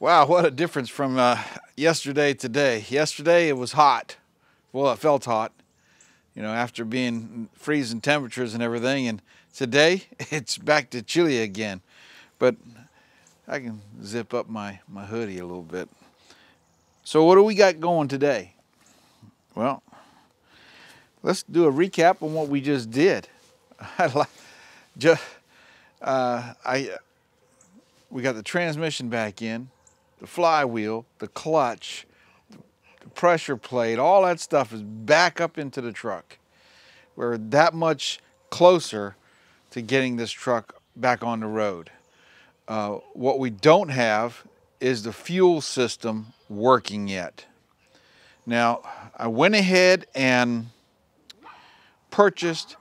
Wow, what a difference from yesterday to today. Yesterday it was hot. Well, it felt hot, you know, after being freezing temperatures and everything. And today it's back to chilly again. But I can zip up my hoodie a little bit. So what do we got going today? Well, let's do a recap on what we just did. We got the transmission back in, the flywheel, the clutch, the pressure plate, all that stuff is back up into the truck. We're that much closer to getting this truck back on the road. What we don't have is the fuel system working yet. Now, I went ahead and purchased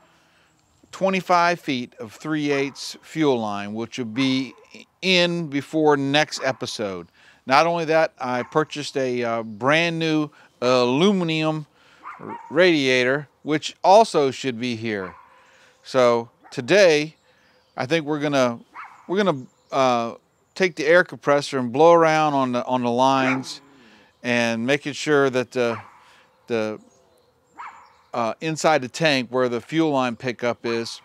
25 feet of 3/8 fuel line, which will be in before next episode. Not only that, I purchased a brand new aluminum radiator, which also should be here. So today, I think we're gonna take the air compressor and blow around on the lines and making sure that the inside the tank where the fuel line pickup is,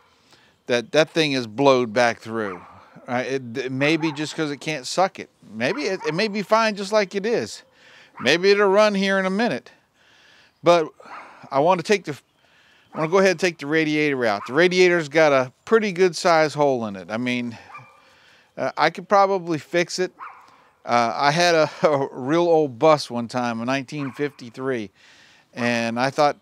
that thing is blowed back through. It may be just because it can't suck it. Maybe it may be fine just like it is. Maybe it'll run here in a minute. But I want to go ahead and take the radiator out. The radiator's got a pretty good size hole in it. I mean, I could probably fix it. I had a real old bus one time in 1953, and I thought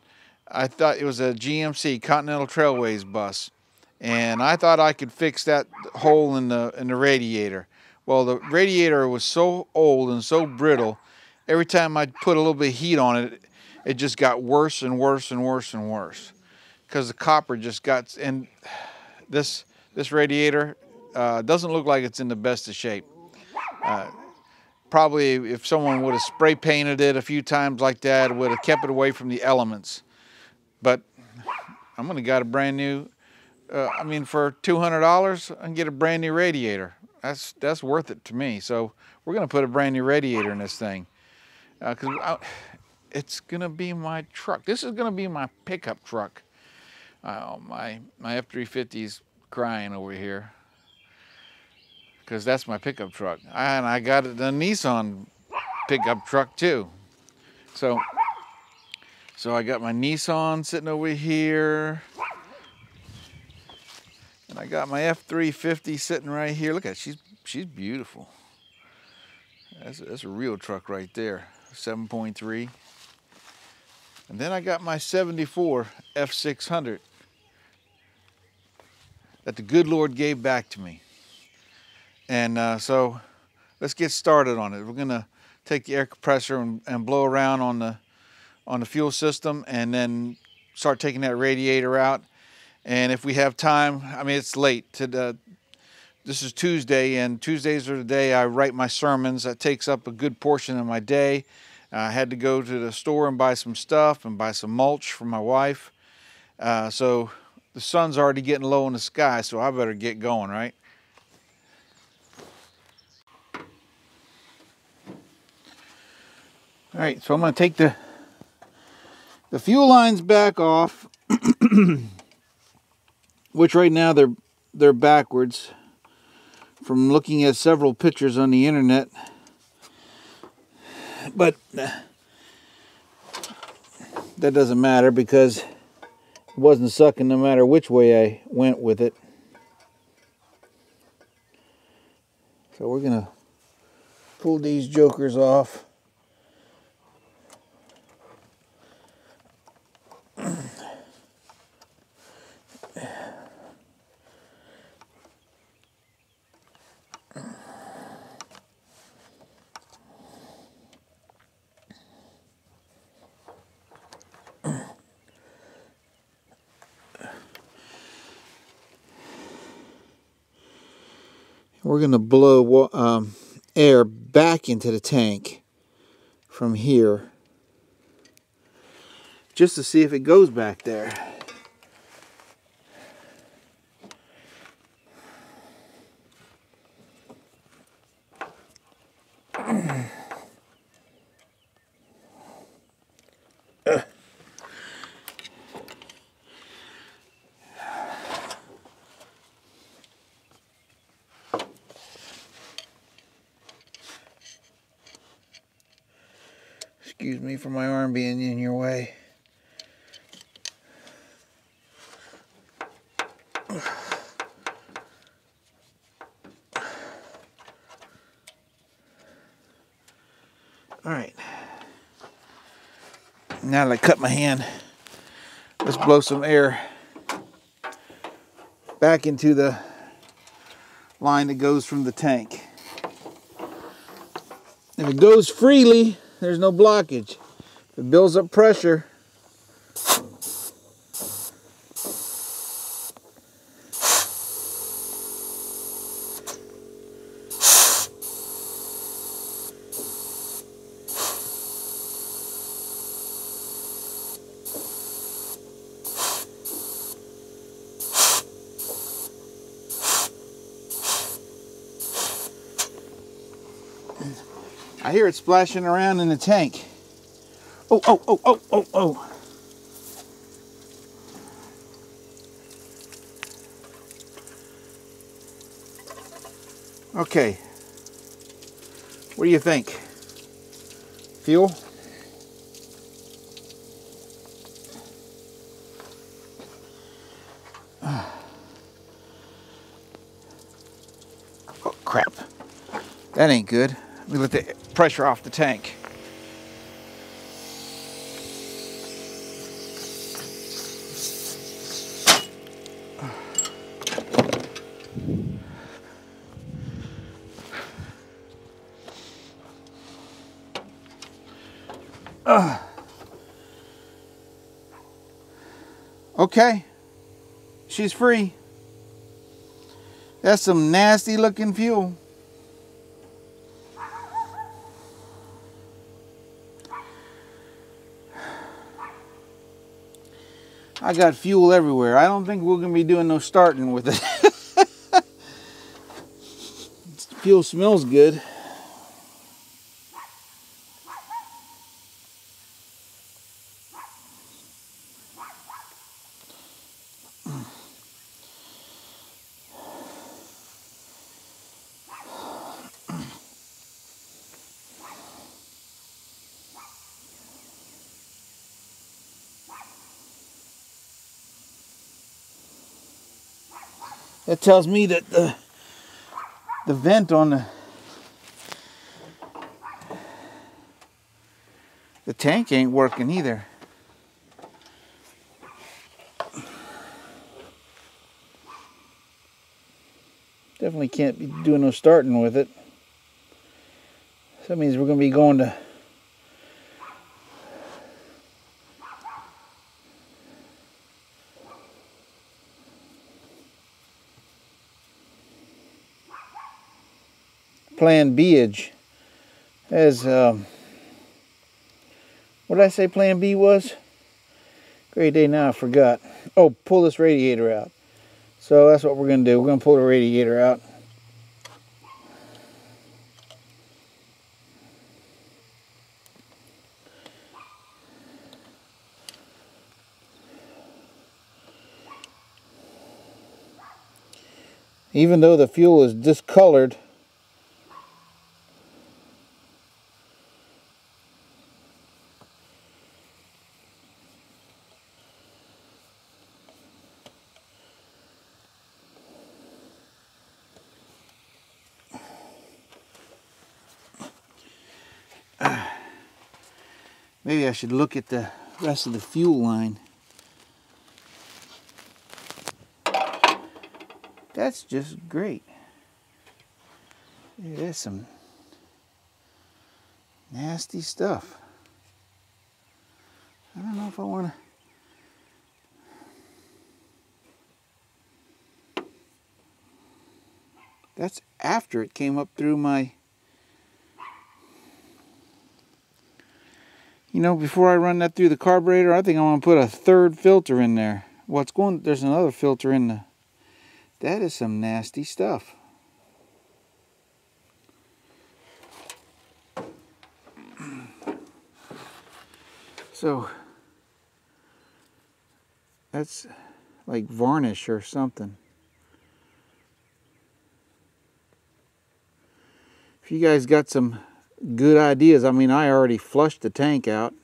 it was a GMC Continental Trailways bus, and I thought I could fix that hole in the radiator. Well, the radiator was so old and so brittle, every time I put a little bit of heat on it, it just got worse and worse and worse and worse, because the copper just got. And this radiator doesn't look like it's in the best of shape. Probably if someone would have spray painted it a few times like that, it would have kept it away from the elements. But I'm gonna get a brand new. I mean, for $200, I can get a brand new radiator. That's worth it to me. So we're gonna put a brand new radiator in this thing, because it's gonna be my truck. This is gonna be my pickup truck. My F350's crying over here, because that's my pickup truck. And I got the Nissan pickup truck too. So I got my Nissan sitting over here, and I got my F350 sitting right here. Look at it, she's beautiful. That's a real truck right there, 7.3. And then I got my 74 F600 that the good Lord gave back to me. And so let's get started on it. We're gonna take the air compressor and blow around on the fuel system, and then start taking that radiator out. And if we have time, I mean, it's late. This is Tuesday, and Tuesdays are the day I write my sermons. That takes up a good portion of my day. I had to go to the store and buy some stuff and buy some mulch for my wife. So the sun's already getting low in the sky, so I better get going, right? All right, so I'm going to take the fuel lines back off, which right now they're backwards from looking at several pictures on the internet. But that doesn't matter, because it wasn't sucking no matter which way I went with it. So we're going to pull these jokers off. We're going to blow air back into the tank from here, just to see if it goes back there. Excuse me for my arm being in your way. All right. Now that I cut my hand, let's blow some air back into the line that goes from the tank. If it goes freely, there's no blockage. If it builds up pressure, I hear it splashing around in the tank. Oh, oh, oh, oh, oh, oh. Okay. What do you think? Fuel? Oh, crap. That ain't good. Let me let the pressure off the tank. Okay, she's free. That's some nasty looking fuel. I got fuel everywhere. I don't think we're gonna be doing no starting with it. Fuel smells good. That tells me that the vent on the tank ain't working either. Definitely can't be doing no starting with it. So that means we're going to be going to Plan B-age. As what did I say Plan B was? Great day, now I forgot. Oh, pull this radiator out. So that's what we're going to do. We're going to pull the radiator out. Even though the fuel is discolored, maybe I should look at the rest of the fuel line. That's just great. There's some nasty stuff. I don't know if I want to. That's after it came up through my... You know, before I run that through the carburetor, I think I want to put a third filter in there. What's going? There's another filter in the... That is some nasty stuff. So that's like varnish or something. If you guys got some good ideas, I mean, I already flushed the tank out.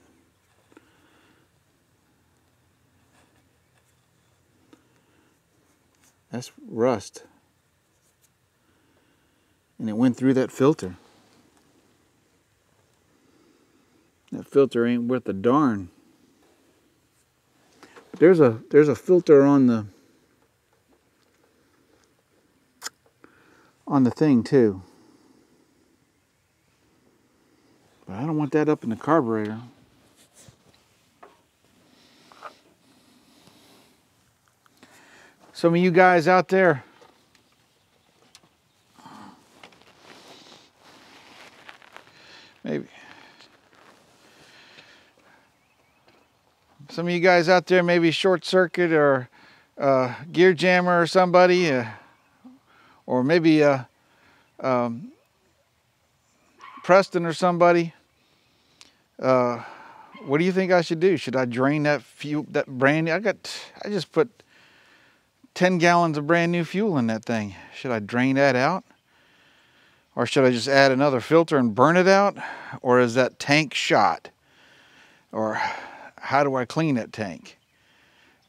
That's rust. And it went through that filter. That filter ain't worth a darn. There's a filter on the thing too. But I don't want that up in the carburetor. Some of you guys out there, maybe some of you guys out there, maybe short circuit or gear jammer or somebody, or maybe Preston or somebody. What do you think I should do? Should I drain that fuel, that brand new? I just put 10 gallons of brand new fuel in that thing. Should I drain that out? Or should I just add another filter and burn it out? Or is that tank shot? Or how do I clean that tank?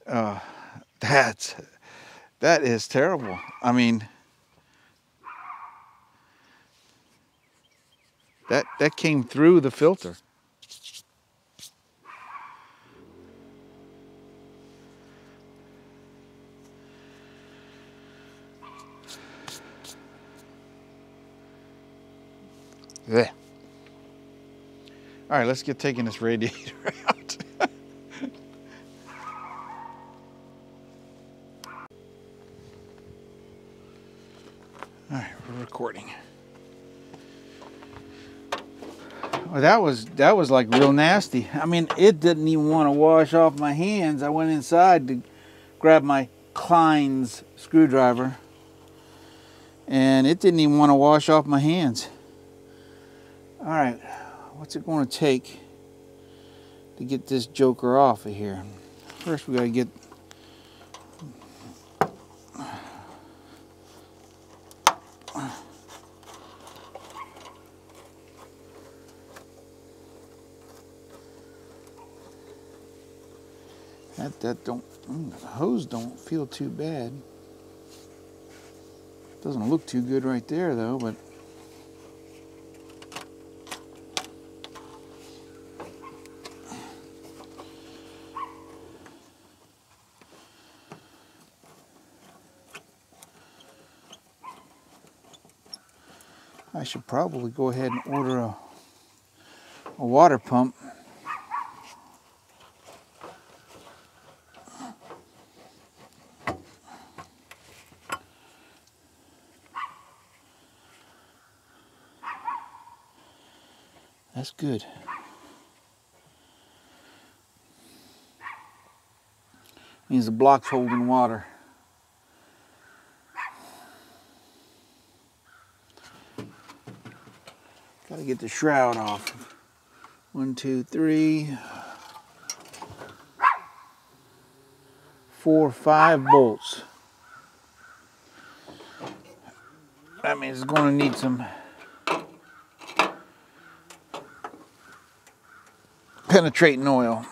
That is terrible. I mean, that came through the filter. Yeah. All right, let's get taking this radiator out. All right, we're recording. Well, that was like real nasty. I mean, it didn't even want to wash off my hands. I went inside to grab my Klein's screwdriver, and it didn't even want to wash off my hands. All right, what's it going to take to get this joker off of here? First, we got to get that don't, the hose don't feel too bad. Doesn't look too good right there though, but I should probably go ahead and order a water pump. That's good. Means the block's holding water. Got to get the shroud off. 1, 2, 3, 4, 5 bolts. That means it's going to need some penetrating oil.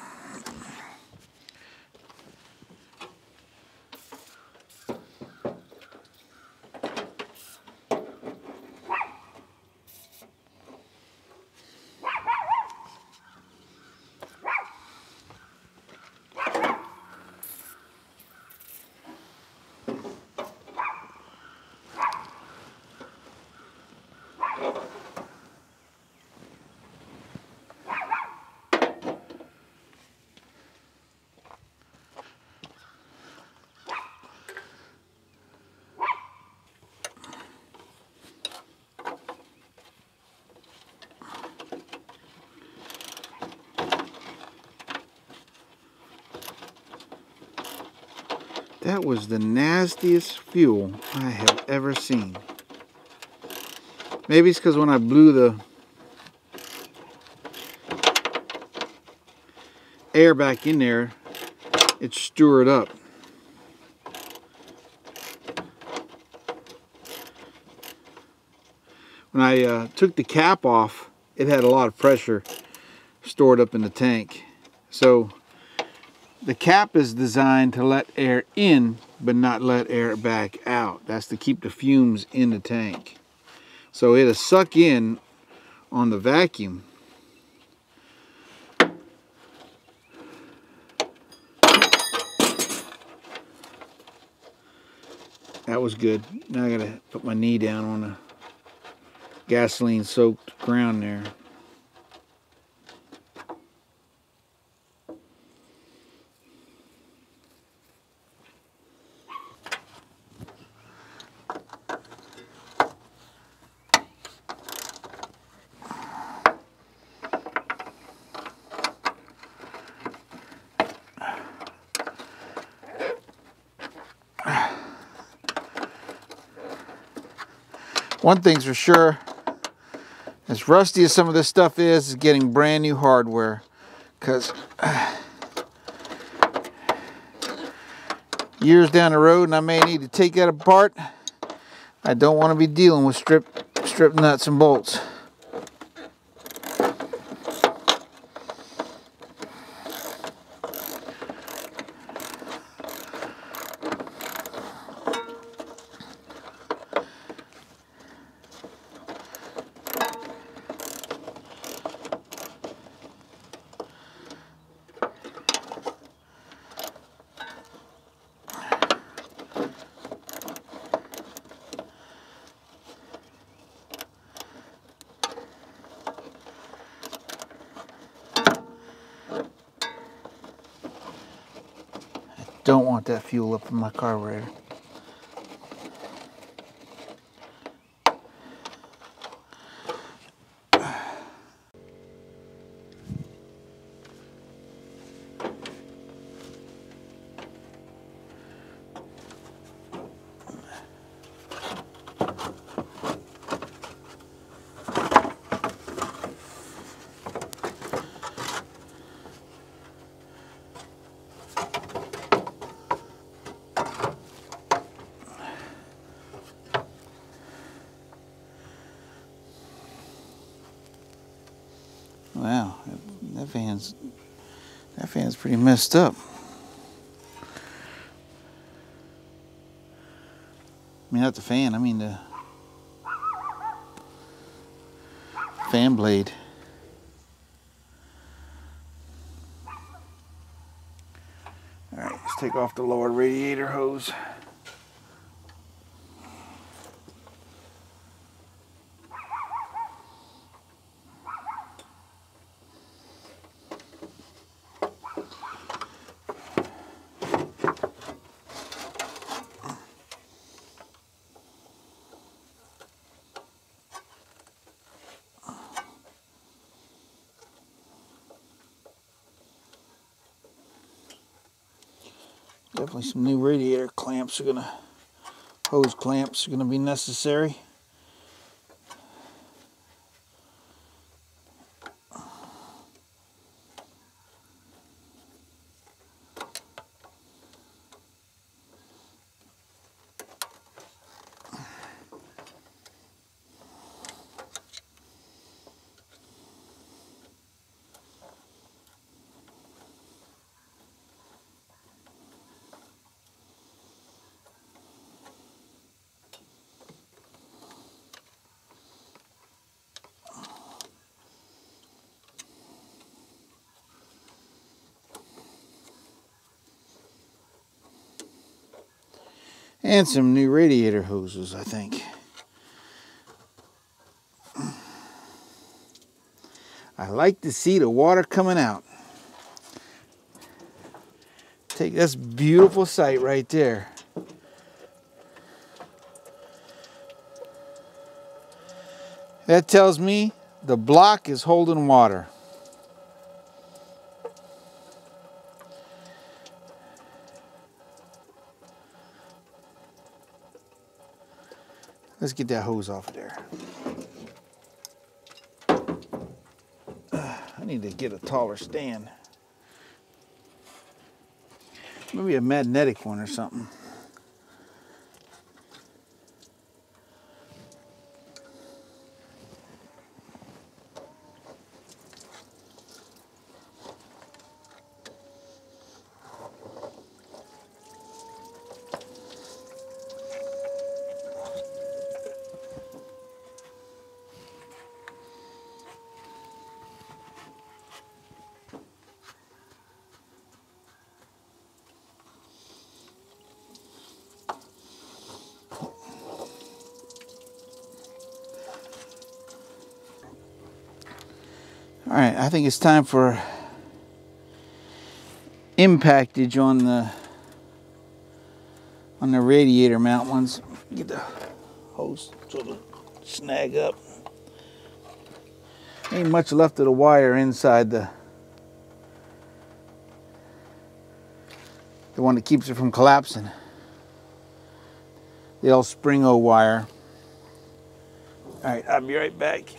That was the nastiest fuel I have ever seen. Maybe it's because when I blew the air back in there, it's stirred up. When I took the cap off, it had a lot of pressure stored up in the tank. So the cap is designed to let air in, but not let air back out. That's to keep the fumes in the tank. So it'll suck in on the vacuum. That was good. Now I gotta put my knee down on the gasoline soaked ground there. One thing's for sure, as rusty as some of this stuff is getting brand new hardware, because years down the road and I may need to take that apart, I don't want to be dealing with strip nuts and bolts. Don't want that fuel up in my carburetor. Wow, that fan's pretty messed up. I mean, not the fan, I mean the fan blade. All right, let's take off the lower radiator hose. Definitely some new radiator clamps hose clamps are gonna be necessary. And some new radiator hoses, I think. I like to see the water coming out. That's a beautiful sight right there. That tells me the block is holding water. Let's get that hose off of there. I need to get a taller stand. Maybe a magnetic one or something. All right, I think it's time for impactage on the radiator mount ones. Get the hose sort of snag up. Ain't much left of the wire inside the one that keeps it from collapsing. The old Springo wire. All right, I'll be right back.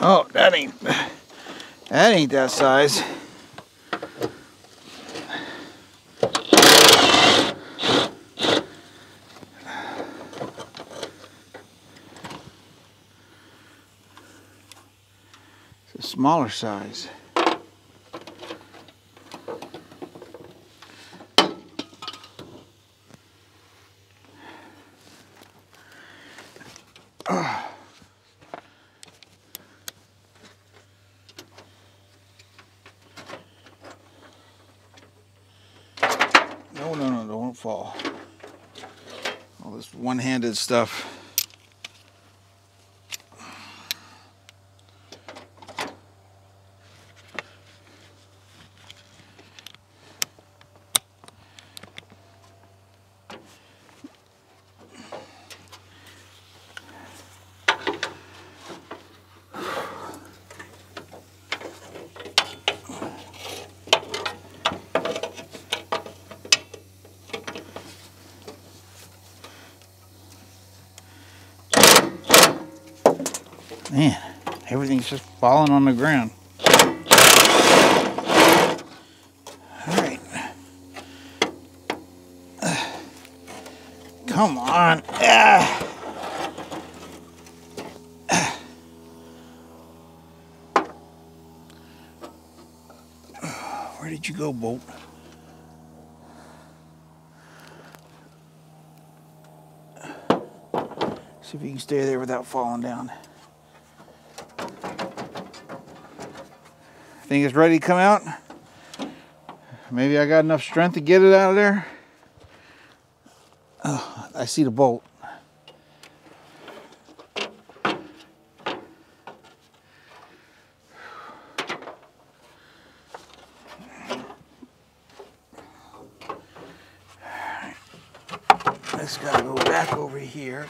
Oh, that ain't that size. It's a smaller size. No, don't fall. All this one-handed stuff. Man, everything's just falling on the ground. All right. Come on. Where did you go, bolt? See if you can stay there without falling down. Think it's ready to come out? Maybe I got enough strength to get it out of there. Oh, I see the bolt. This gotta go back over here.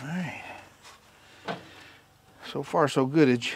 Alright. So far so goodage.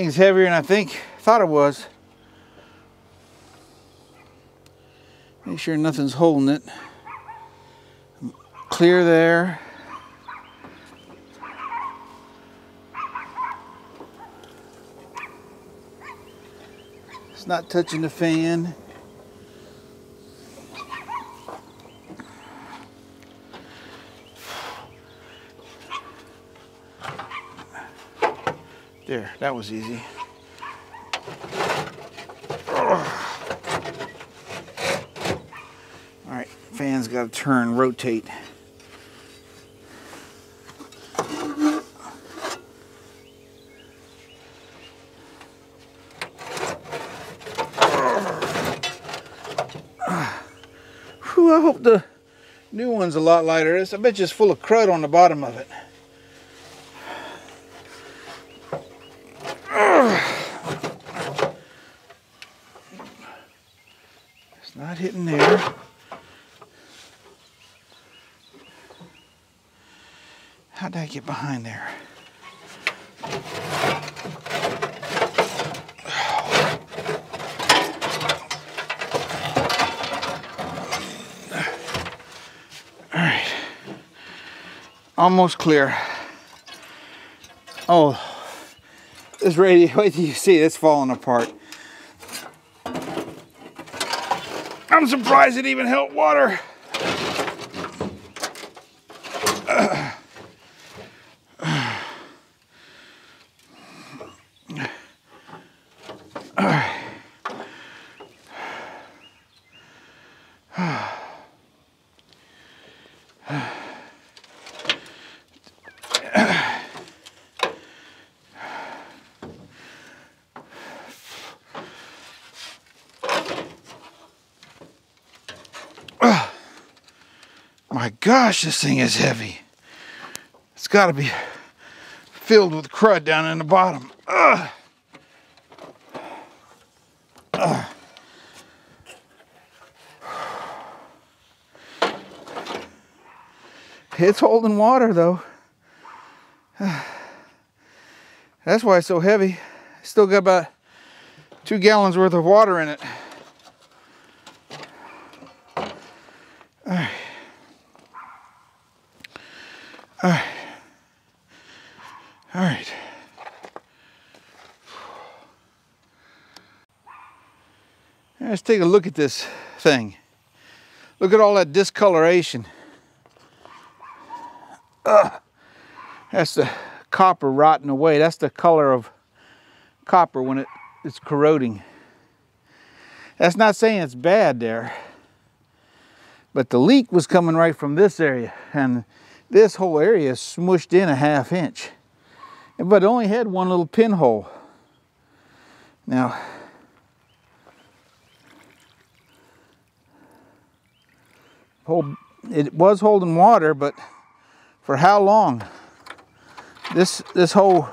Thing's heavier than I thought it was. Make sure nothing's holding it. Clear there. It's not touching the fan. There, that was easy. All right, fan's got to turn, rotate. Whew, I hope the new one's a lot lighter. I bet you it's full of crud on the bottom of it. It's not hitting there. How'd I get behind there? All right, almost clear. Oh, this radiator, wait till you see it's falling apart. I'm surprised it even held water. My gosh, this thing is heavy. It's got to be filled with crud down in the bottom. It's holding water though. That's why it's so heavy. Still got about 2 gallons worth of water in it. All right. All right. All right. Let's take a look at this thing. Look at all that discoloration. That's the copper rotting away. That's the color of copper when it's corroding. That's not saying it's bad there, but the leak was coming right from this area, and this whole area is smushed in a 1/2 inch. But it only had one little pinhole. Now, it was holding water, but for how long? This whole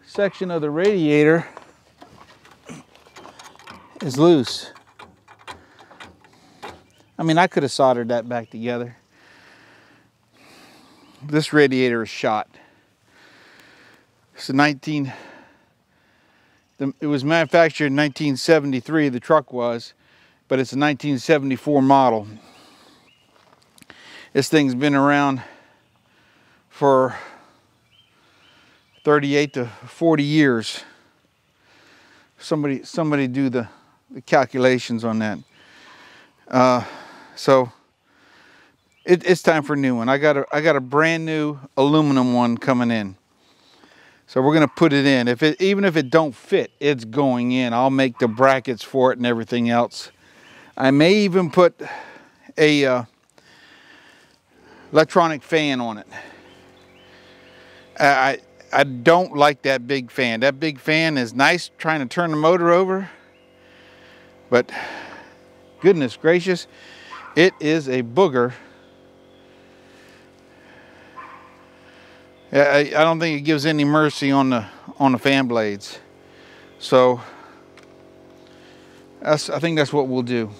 section of the radiator is loose. I mean, I could have soldered that back together. This radiator is shot. It's it was manufactured in 1973, the truck was, but it's a 1974 model. This thing's been around for 38 to 40 years. Somebody do the calculations on that. So it's time for a new one. I got a brand new aluminum one coming in. So we're gonna put it in. Even if it don't fit, it's going in. I'll make the brackets for it and everything else. I may even put a electronic fan on it. I don't like that big fan. That big fan is nice trying to turn the motor over, but goodness gracious, it is a booger. I don't think it gives any mercy on the fan blades. So I think that's what we'll do.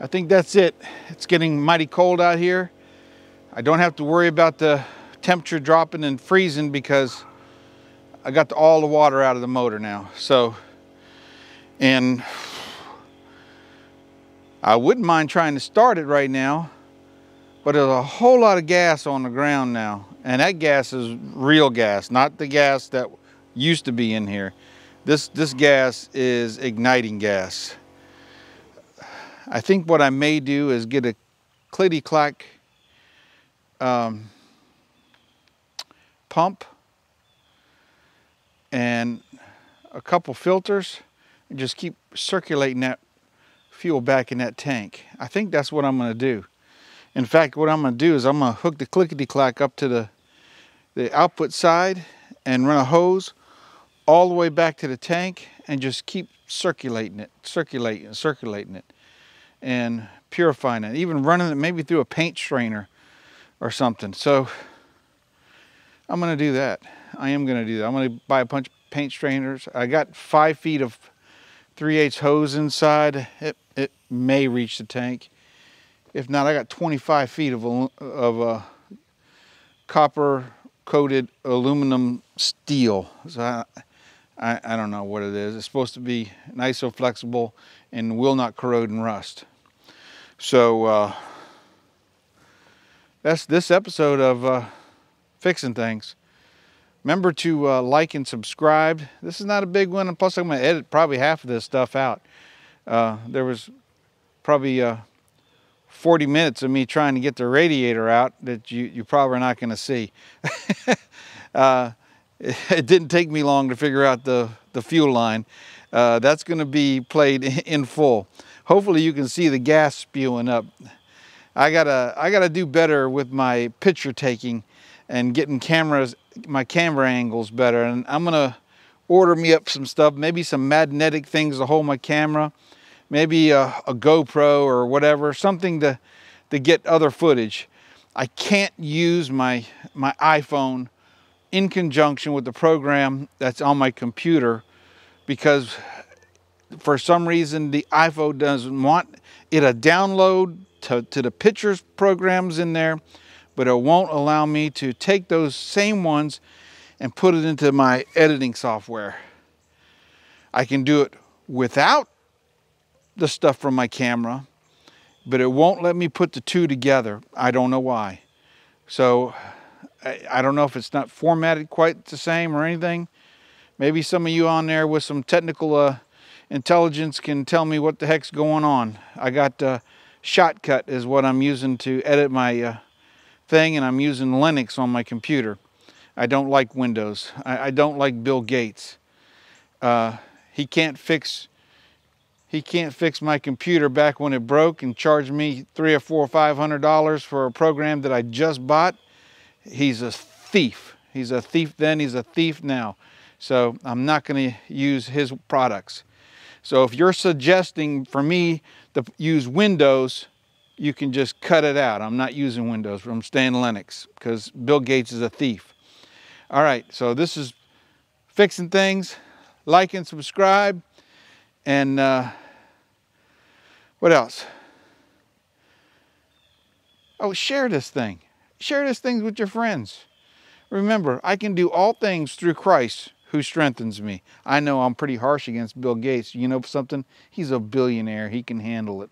I think that's it. It's getting mighty cold out here. I don't have to worry about the temperature dropping and freezing because I got all the water out of the motor now. So, and I wouldn't mind trying to start it right now, but there's a whole lot of gas on the ground now. And that gas is real gas, not the gas that used to be in here. This gas is igniting gas. I think what I may do is get a clitty-clack pump and a couple filters and just keep circulating that fuel back in that tank. I think that's what I'm going to do. In fact, what I'm going to do is I'm going to hook the clickety-clack up to the output side and run a hose all the way back to the tank and just keep circulating it, circulating it, and purifying it, even running it maybe through a paint strainer or something. So I'm going to do that. I am going to do that. I'm going to buy a bunch of paint strainers. I got 5 feet of 3/8 hose inside. It may reach the tank. If not, I got 25 feet of copper coated aluminum steel. So I don't know what it is. It's supposed to be nice, so flexible, and will not corrode and rust. So that's this episode of Fixing Things. Remember to like and subscribe. This is not a big one, and plus I'm going to edit probably half of this stuff out. There was probably 40 minutes of me trying to get the radiator out that you probably are not going to see. It didn't take me long to figure out the fuel line. That's going to be played in full. Hopefully you can see the gas spewing up. I gotta do better with my picture taking and getting my camera angles better. And I'm gonna order me up some stuff, maybe some magnetic things to hold my camera, maybe a GoPro or whatever, something to get other footage. I can't use my iPhone in conjunction with the program that's on my computer because for some reason the iPhone doesn't want it to download to the pictures programs in there, but it won't allow me to take those same ones and put it into my editing software. I can do it without the stuff from my camera, but it won't let me put the two together. I don't know why. So I don't know if it's not formatted quite the same or anything. Maybe some of you on there with some technical intelligence can tell me what the heck's going on. I got Shotcut is what I'm using to edit my thing, and I'm using Linux on my computer. I don't like Windows. I don't like Bill Gates. He can't fix my computer back when it broke and charge me $300 or $400 or $500 for a program that I just bought. He's a thief. He's a thief then, he's a thief now. So I'm not going to use his products. So if you're suggesting for me to use Windows, you can just cut it out. I'm not using Windows. I'm staying Linux because Bill Gates is a thief. All right, so this is Fixing Things. Like and subscribe. And what else? Oh, share this thing. Share this thing with your friends. Remember, I can do all things through Christ who strengthens me. I know I'm pretty harsh against Bill Gates. You know something? He's a billionaire. He can handle it.